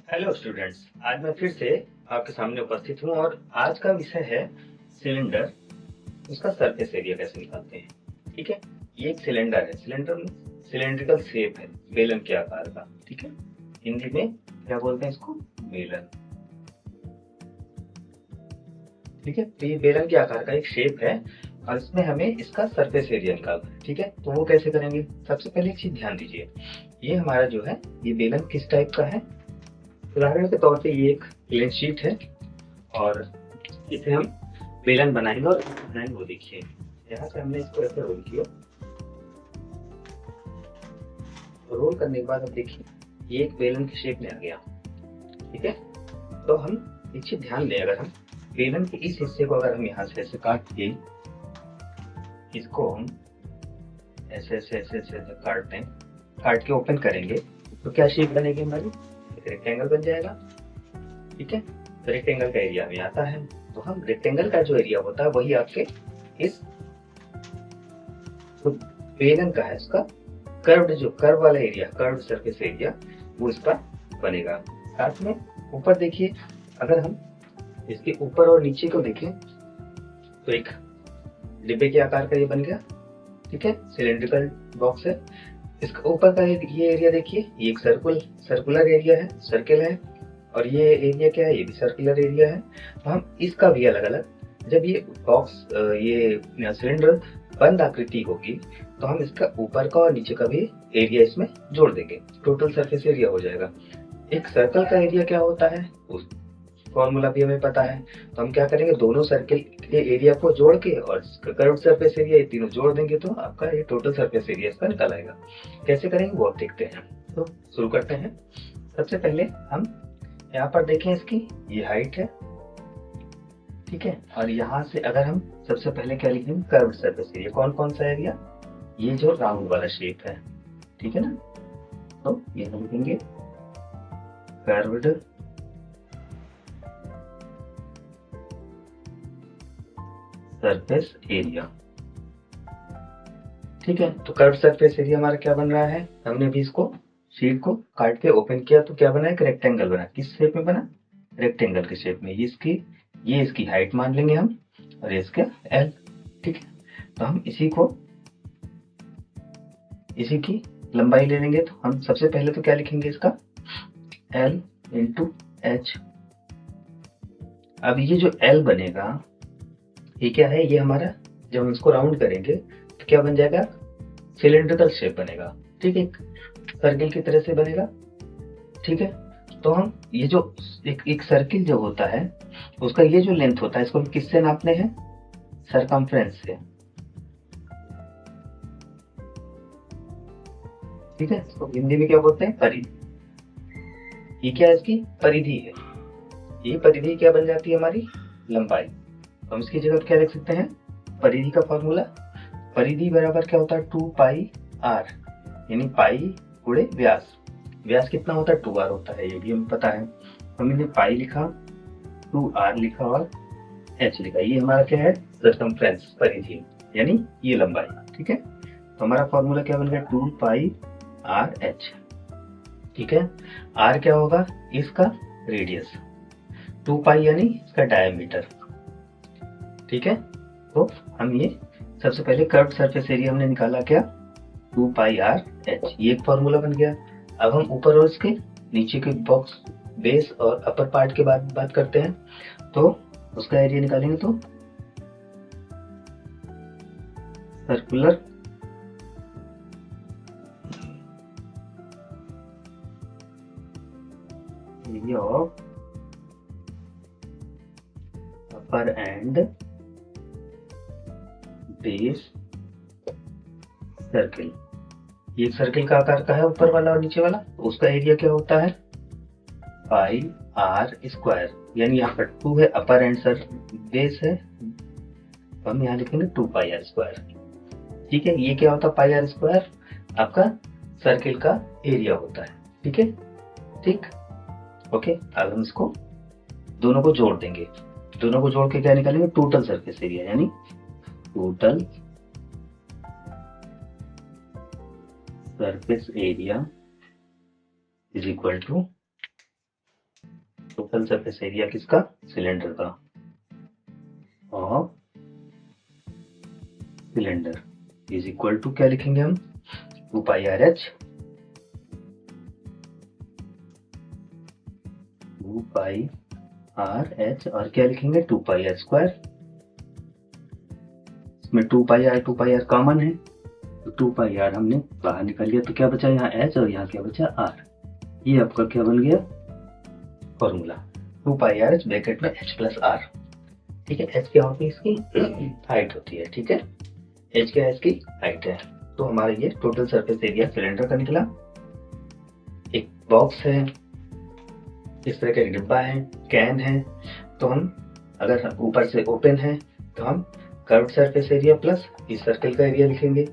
Hello students, आज मैं फिर से आपके सामने उपस्थित हूँ और आज का विषय है सिलेंडर। उसका सरफेस एरिया कैसे निकालते हैं। ठीक है, ये एक सिलेंडर है। सिलेंडर में सिलेंड्रिकल शेप है, बेलन के आकार का। ठीक है, हिंदी में क्या बोलते हैं इसको? बेलन। ठीक है, तो ये बेलन के आकार का एक शेप है और इसमें हमें इसका सरफेस एरिया निकालना है। ठीक है, तो वो कैसे करेंगे? सबसे पहले एक चीज ध्यान दीजिए, ये हमारा जो है ये बेलन किस टाइप का है। उदाहरण के तौर पे ये एक प्लेन शीट है और इसे हम बेलन बनाएंगे और बनाएंगे वो देखिए, यहाँ से हमने इसको ऐसे रोल किया। रोल करने के बाद अब देखिए ये एक बेलन की शेप में आ गया। ठीक है, तो हम एक चीज ध्यान दें, अगर हम बेलन के इस हिस्से को अगर हम यहाँ से ऐसे काट के इसको हम ऐसे ऐसे ऐसे ऐसे ऐसे काट के ओपन करेंगे तो क्या शेप बनेगी हमारी? रेक्टेंगल बन जाएगा। ठीक है, तो रेक्टेंगल का एरिया में आता है, तो हम रेक्टेंगल का जो एरिया होता है वही आपके इस तो बेलन का है, इसका कर्व वाला एरिया, कर्व सरफेस एरिया वो इसका बनेगा। साथ में ऊपर देखिए, अगर हम इसके ऊपर और नीचे को देखें तो एक डिब्बे के आकार का ये बन गया। ठीक है, सिलेंड्रिकल बॉक्स है। इसका ऊपर का ये एरिया देखिए, ये एक सर्कुलर एरिया है, सर्किल है। और ये एरिया क्या है? ये भी सर्कुलर एरिया है। तो हम इसका भी अलग अलग, जब ये बॉक्स ये सिलेंडर बंद आकृति होगी तो हम इसका ऊपर का और नीचे का भी एरिया इसमें जोड़ देंगे, टोटल सरफेस एरिया हो जाएगा। एक सर्कल का एरिया क्या होता है उस फॉर्मूला भी हमें पता है, तो हम क्या करेंगे, दोनों सर्किल के एरिया को जोड़ के और कर्व सरफेस एरिया ये तीनों जोड़ देंगे तो आपका ये टोटल सरफेस एरिया इसका निकल आएगा। कैसे करेंगे वो आप देखते हैं, तो शुरू करते हैं। सबसे पहले हम यहाँ पर देखें, इसकी ये हाइट है। ठीक है, और यहाँ से अगर हम सबसे पहले क्या लिखेंगे, कर्व सरफेस एरिया। कौन कौन सा एरिया? ये जो राउंड वाला शेप है। ठीक है ना, तो ये हम लिखेंगे कर्व्ड सरफेस एरिया। ठीक है, तो कर्व सरफेस एरिया हमारा क्या बन रहा है? हमने भी इसको शीट को काट के ओपन किया तो क्या बना? एक रेक्टेंगल बना। किस शेप में बना? रेक्टेंगल के शेप में। ये इसकी हाइट मान लेंगे हम और ये इसका एल। ठीक है, तो हम इसी की लंबाई ले लेंगे। तो हम सबसे पहले तो क्या लिखेंगे, इसका एल इंटू एच। अब ये जो एल बनेगा ये क्या है? ये हमारा, जब हम इसको राउंड करेंगे तो क्या बन जाएगा? सिलेंड्रिकल शेप बनेगा। ठीक है, सर्किल की तरह से बनेगा। ठीक है, तो हम ये जो एक सर्किल जो होता है उसका ये जो लेंथ होता है इसको हम किससे नापने हैं? सरकमफ्रेंस से। ठीक है, इसको हिंदी में क्या बोलते हैं? परिधि। ये क्या है? इसकी परिधि है। ये परिधि क्या बन जाती है? हमारी लंबाई। हम इसकी जगह क्या लिख सकते हैं? परिधि का फॉर्मूला, परिधि बराबर क्या होता है? 2 पाई आर, यानी पाई गुणे व्यास। व्यास कितना होता है? 2r होता है, ये भी हमें पता है। हमने पाई लिखा, 2r लिखा और h लिखा। ये हमारा क्या है? सरकमफ्रेंस, परिधि, यानी ये लंबाई। ठीक है, तो हमारा फॉर्मूला क्या बन गया? 2 पाई r h। ठीक है, r क्या होगा? इसका रेडियस, 2 पाई यानी इसका डायमीटर। ठीक है, तो हम ये सबसे पहले कर्व सरफेस एरिया हमने निकाला क्या? 2 पाई r h, ये एक फॉर्मूला बन गया। अब हम ऊपर और इसके नीचे के बॉक्स, बेस और अपर पार्ट के बाद बात करते हैं, तो उसका एरिया निकालेंगे तो circular area of upper and base circle. ये सर्किल का आकार का है, ऊपर वाला और नीचे वाला, तो उसका एरिया क्या होता है? पाई आर स्क्वायर, यानी यहाँ पर 2 है, अपर एंड सर बेस है, तो हम यहाँ लिखेंगे 2 पाई आर स्क्वायर। ठीक है, ये क्या होता है? पाई आर स्क्वायर आपका सर्किल का एरिया होता है। ठीक है, ठीक, ओके। अब हम इसको दोनों को जोड़ देंगे। दोनों को जोड़ के क्या निकालेंगे? टोटल सरफेस एरिया, यानी total surface area is equal to total surface area किसका, सिलेंडर का, और सिलेंडर इज इक्वल टू क्या लिखेंगे हम, 2 pi r H, 2 pi r H, और क्या लिखेंगे 2 पाई आर स्क्वायर। इसमें 2 पाई आर कॉमन है, तो 2 पाई आर हमने बाहर निकाल लिया, तो क्या बचा यहाँ एच और यहाँ क्या बचा आर। ये आपका क्या बन गया formula, 2 pi r H bracket में एच प्लस आर। ठीक है, एच क्या होती है, इसकी हाइट होती है। ठीक है, एच क्या है, इसकी हाइट है। तो हमारा ये टोटल सरफेस एरिया सिलेंडर का निकला। एक बॉक्स है, इस तरह का एक डिब्बा है, कैन है, तो हम अगर ऊपर से ओपन है तो हम कर्व सरफेस एरिया प्लस इस सर्कल का एरिया लिखेंगे।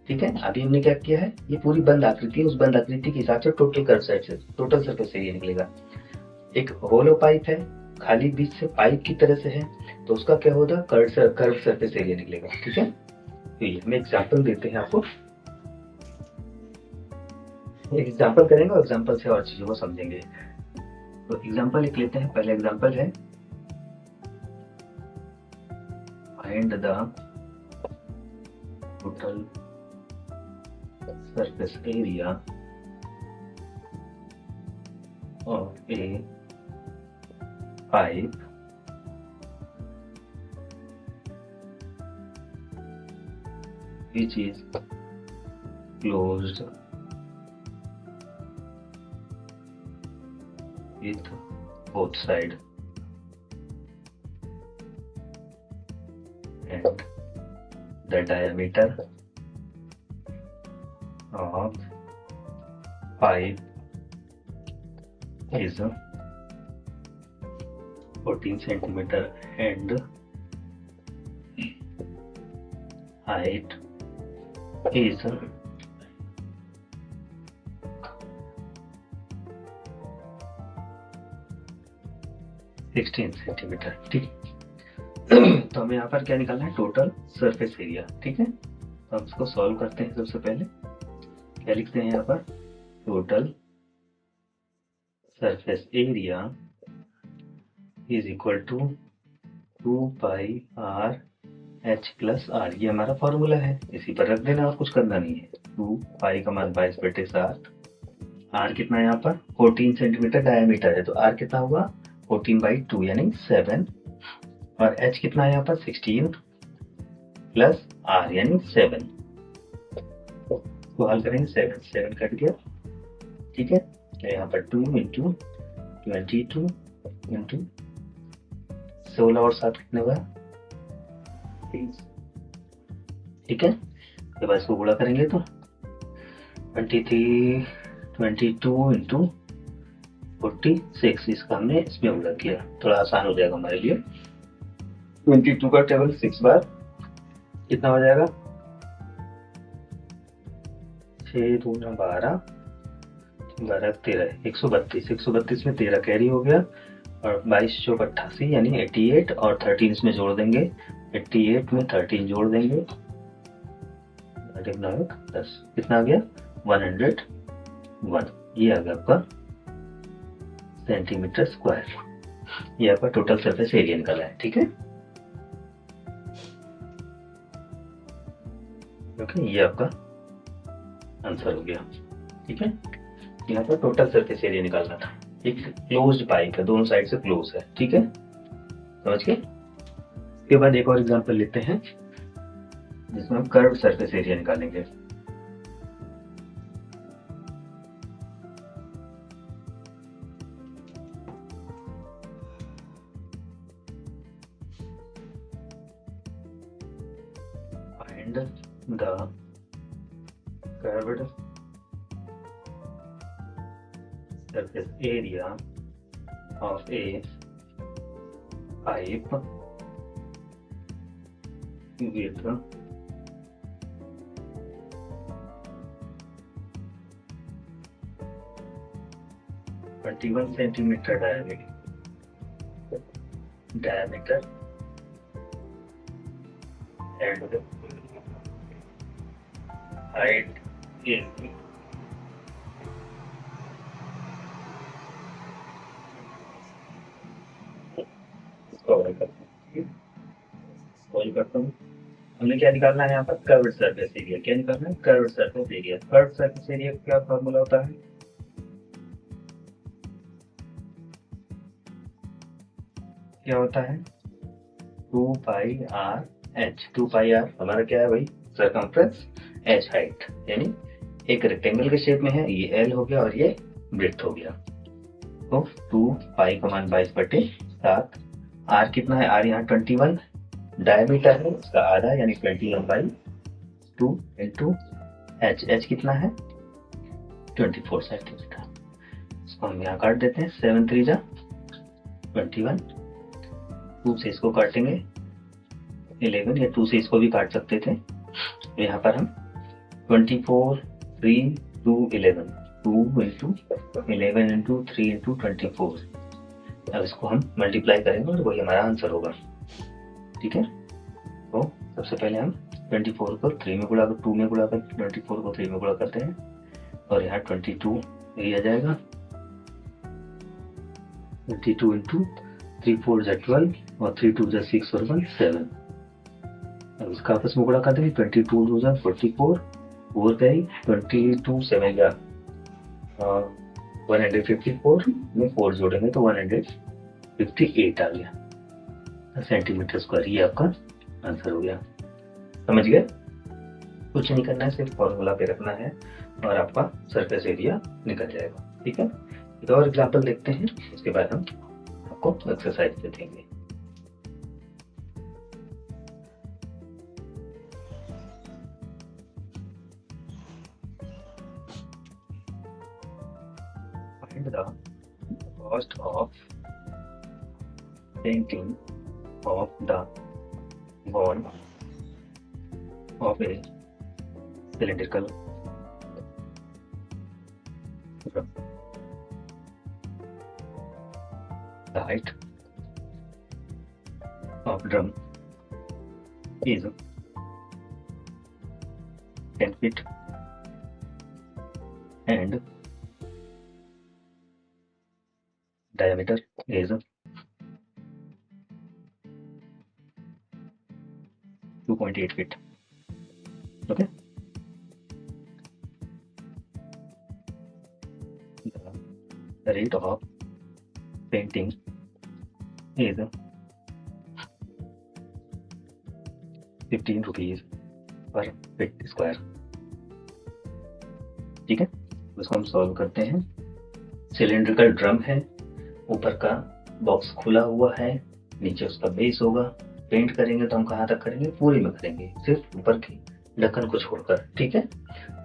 ठीक है, अभी हमने क्या किया है, ये पूरी बंद आकृति है, उस बंद आकृति के हिसाब से टोटल सरफेस एरिया निकलेगा। एक होलो पाइप है, खाली बीच से पाइप की तरह से है, तो उसका क्या होगा, कर्व सरफेस एरिया निकलेगा। ठीक है, तो ये हम एग्जाम्पल देते हैं आपको, एक एग्जाम्पल करेंगे और एग्जाम्पल से और चीजों को समझेंगे। तो एग्जाम्पल एक लेते हैं, पहले एग्जाम्पल है find the total surface area of A pipe which is closed with both sides and the diameter of pipe is 14 centimeter and height is 16 centimetre. ठीक, तो हमें यहाँ पर क्या निकालना है, टोटल सरफेस एरिया। ठीक है, तो हम इसको सॉल्व करते हैं। सबसे पहले क्या लिखते हैं यहाँ पर, total surface area is equal to 2 pi r h plus r, ये हमारा फॉर्मूला है, इसी पर रख देना और कुछ करना नहीं है। 2 पाई का मान 22/7, आर कितना है यहाँ पर 14 सेंटीमीटर डायमीटर है, तो आर कितना होगा 14/2 यानी 7, और एच कितना है यहाँ पर 16 प्लस आर यानी 7। तो हल करेंगे, 7 कट गया। ठीक है, तो यहाँ पर 2 इंटू 22 इंटू 16 और 7 कितने हुआ 30। ठीक है, जब इसको गुणा करेंगे तो 22 इंटू 46, इसका हमने इसमें गुणा किया, थोड़ा आसान हो जाएगा हमारे लिए। 22 का टेबल 6 बार कितना हो जाएगा, 6 दूना 12, 12 13, 132, 132 में 13 कैरी हो गया, और 22 चौक 88 यानी 88, और 13 इसमें जोड़ देंगे, 88 में 13 जोड़ देंगे, 10, कितना आ गया 101। ये आ गया आपका सेंटीमीटर स्क्वायर। ये आपका टोटल सरफेस एरिया निकला है। ठीक है, ओके, ये आपका आंसर हो गया। ठीक है, यहाँ पर टोटल सरफेस एरिया निकालना था। एक क्लोज्ड पाइप है, दोनों साइड से क्लोज है। ठीक है, समझ गए। इसके बाद एक और एग्जांपल लेते हैं जिसमें हम कर्व सरफेस एरिया निकालेंगे। Find the curved surface area of a pipe with 21 centimeter diameter and height is इसको अवॉइड करते हैं, ठीक है, अवॉइड करता हूँ। हमने क्या निकालना है यहाँ पर, कर्व्ड सरफेस एरिया। क्या निकालना है, curved surface area. Curved surface area का क्या फॉर्मूला होता है, क्या होता है, 2 pi r H. 2 pi are हमारा क्या है भाई, सरकमफ्रेंस, एच हाइट, यानी एक रेक्टेंगल के शेप में है, ये एल हो गया और ये ब्रेड्थ हो गया। तो 2 पाई का मान 22/7। आर कितना है, आर यहाँ 21 डायमीटर है, उसका आधा यानी 20 लंबाई, 2 इंटू एच। एच कितना है, 24 सेंटीमीटर। इसको हम यहाँ काट देते हैं, 7 3 जा 21, 2 से इसको काटेंगे 11, या 2 से इसको भी काट सकते थे। तो यहाँ पर हम 24 3 2 11, 2 इंटू 11 इंटू 3 इंटू 24, अब इसको हम मल्टीप्लाई करेंगे और वही हमारा आंसर होगा, ठीक है। तो सबसे पहले हम 24 को 3 में गुणा कर, 2 में गुणा कर, 24 को 3 में गुणा करते हैं और यहाँ 22 ये आ जाएगा, 22 इंटू 3 4 जा 12 और 3 2 जा 6 और 1 7। अब इसका आपस में गुणा कर देंगे, 22 2 जा 44, 4 गई, 22 7 जा 154 में 4 जोड़ेंगे तो 158 आ गया सेंटीमीटर स्क्वायर। ये आपका आंसर हो गया, समझ गए। कुछ नहीं करना है, सिर्फ फॉर्मूला पे रखना है और आपका सरफेस एरिया निकल जाएगा, ठीक है। एक और एग्जांपल देखते हैं, उसके बाद हम आपको एक्सरसाइज दे देंगे। Find the cost of painting of the wall of a cylindrical drum. The height of drum is 10 feet and diameter is 2.8 feet. Okay. The rate of painting is 15 rupees per feet square. ठीक है, इसको हम solve करते हैं। Cylindrical drum है, ऊपर का box खुला हुआ है, नीचे उसका बेस होगा। पेंट करेंगे तो हम कहाँ तक करेंगे, पूरे में करेंगे, सिर्फ ऊपर की ढक्कन को छोड़कर, ठीक है।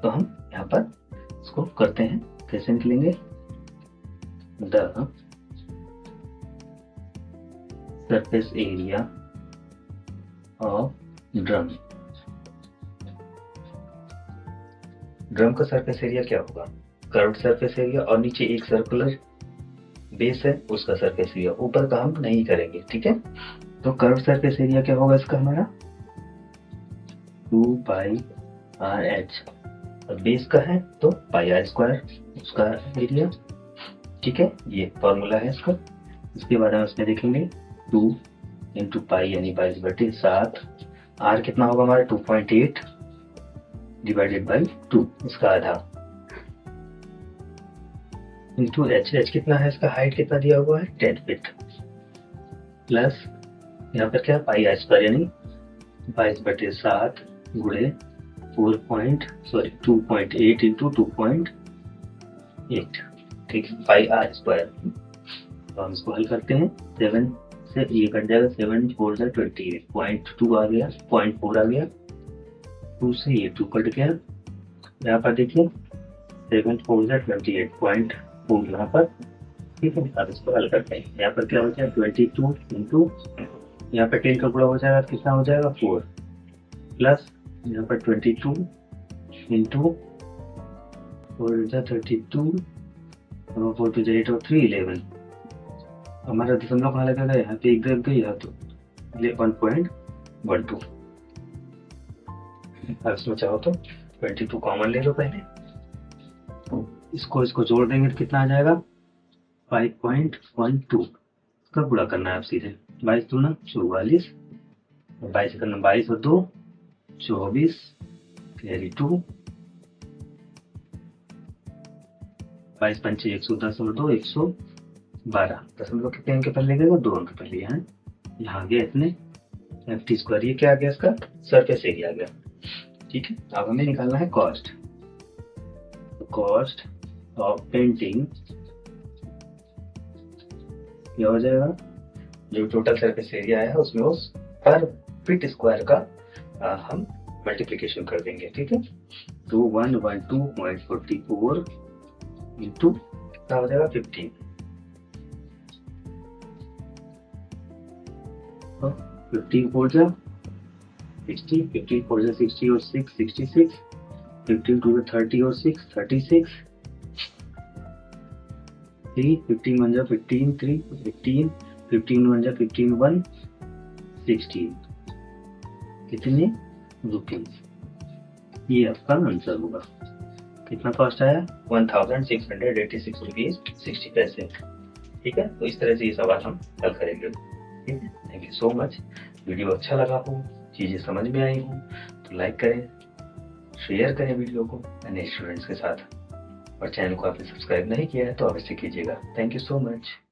तो हम यहाँ पर इसको करते हैं, कैसे निकलेंगे, the surface area of drum. Drum का सरफेस एरिया क्या होगा, कर्व्ड सरफेस एरिया, और नीचे एक सर्कुलर बेस है उसका सरफेस एरिया, ऊपर का हम नहीं करेंगे, ठीक है। तो कर्व्ड सरफेस एरिया क्या होगा इसका हमारा, 2 पाई आर एच, और बेस का है तो पाई आर स्क्वायर उसका एरिया, ठीक है। ये फॉर्मूला है इसका। इसके बाद हम इसमें देखेंगे 2 इंटू पाई यानी 22/7, आर कितना होगा हमारा 2.8 डिवाइडेड बाई 2, इसका आधा, इंटू एच। एच कितना है इसका, हाइट कितना दिया हुआ है 10 फीट, प्लस यहाँ पर क्या पाई आर स्क्वायर यानी 22/7 गुणे 2.8 इंटू 2.8, ठीक है, पाई आर स्क्वायर। तो हम इसको हल करते हैं, 7 से ये कट जाएगा, 7 4 जा 28, 0.2 आ गया, 0.4 आ गया, 2 से ये 2 कट गया। यहाँ पर देखिए 7 4 जा 28, 0.4 यहाँ पर, ठीक है। अब इसको हल करते हैं, यहाँ पर क्या हो जाएगा 22 इंटू यहाँ पर 10 का गुणा हो जाएगा, कितना हो जाएगा 4, प्लस यहाँ पर 22 इंटू 4 जा 32, 4 2 जा 8 और 3 11, हमारा दशमलव कहाँ लगेगा, यहाँ पे 1 दे गई, यहाँ तो 1.12। अब इसमें चाहो तो 22 कॉमन ले लो पहले, इसको जोड़ देंगे तो कितना आ जाएगा 5.12, इसका गुणा करना है आप सीधे। 22 दूना 44, 22 करना 22 और 2 24, कैरी 2, 22 पंचे 110 और 2 112। दशमलव कितने अंक पहले लगेगा? 2 अंक पहले यहाँ। यहाँ आ गया इतने FT²। ये क्या आ गया? इसका सरफेस एरिया आ गया। ठीक है, अब हमें निकालना है कॉस्ट। कॉस्ट ऑफ पेंटिंग क्या हो जाएगा? जो टोटल सरफेस एरिया है उसमें उस पर फीट स्क्वायर का हम मल्टीप्लिकेशन कर देंगे। ठीक है, तो 112.44 इंटू कितना हो जाएगा? 15। 15 4 जा 60, 15 4 जा 60 और 6 66, 15 2 जा 30 और 6 36, 3 15 1 जा 15 3 15, 15 1 जा 15 1 16। कितने रुपीज? ये आपका आंसर होगा। कितना कॉस्ट आया? 1686 रुपीज 60 पैसे। ठीक है, तो इस तरह से ये सवाल हम हल करेंगे। ठीक है, thank you so much. Video अच्छा लगा हो, चीजें समझ में आई हो तो लाइक करें, शेयर करें वीडियो को अन्य स्टूडेंट्स के साथ, और चैनल को आपने सब्सक्राइब नहीं किया है तो अवश्य कीजिएगा। Thank you so much.